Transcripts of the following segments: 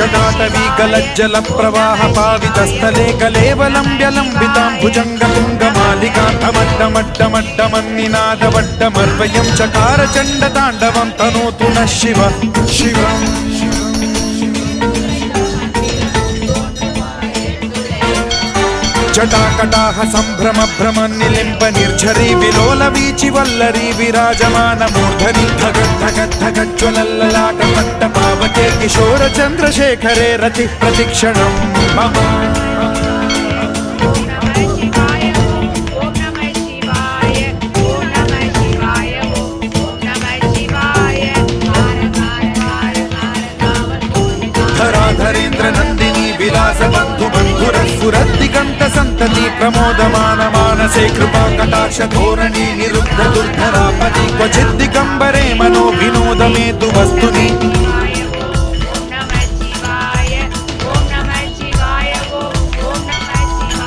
जटाटवी गलज्जल प्रवाह पावितस्थले कलेवलम्ब्यलम्बितां भुजङ्गतुङ्गमालिकान्तमड्डमड्डमड्डमन्निनादवड्डमर्वयं चकार चण्डताण्डवं तनोतु नः शिव शिवम् जटाकटाह सम्भ्रम भ्रम निलिम्ब निर्झरी विलोल वीचि वल्लरी विराजमान मूर्धनि धगद्धगद्धगज्ज्वलल्ललाट पट्ट पावके किशोर चन्द्रशेखरे रति प्रतिक्षणं मम धराधरेन्द्र नन्दिनी विलास बन्धु बन्धुरस्फुरद्दिगन्त सन्तति प्रमोदमान मानसे कृपा कटाक्ष धोरणी निरुद्ध दुर्धरापदि क्वचिद्दिगम्बरे मनो विनोद मे तु वस्तुनि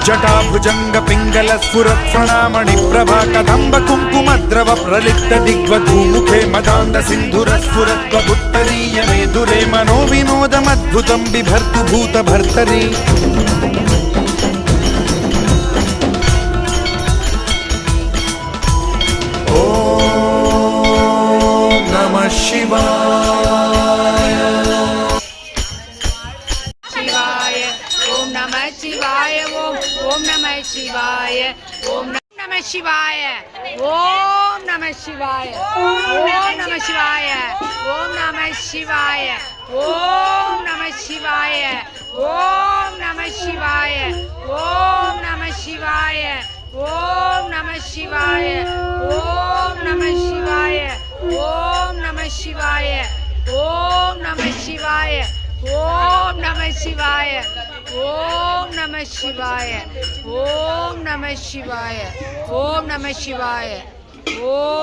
जटा भुजंग पिंगल स्फुरत् प्रणामणि प्रभा कदम्ब कुङ्कुमद्रव प्रलिप्त दिग्वधूमुखे मदान्द सिन्धुर स्फुरत् उत्तरीय मेधुरे मनो विनोदमद्भुतं बिभर्तु भूत भर्तरि ॐ नमः शिवाय ओम नमः शिवाय ओम नमः शिवाय ओम नमः शिवाय ओम नमः शिवाय ओम नमः शिवाय ओम नमः शिवाय ओम नमः शिवाय ओम नमः शिवाय ओम नमः शिवाय ओम नमः शिवाय ओम नमः शिवाय ओम नमः शिवाय ओम नमः शिवाय ओम नमः शिवाय ओम नमः शिवाय ओम नमः शिवाय ओम नमः शिवाय ओम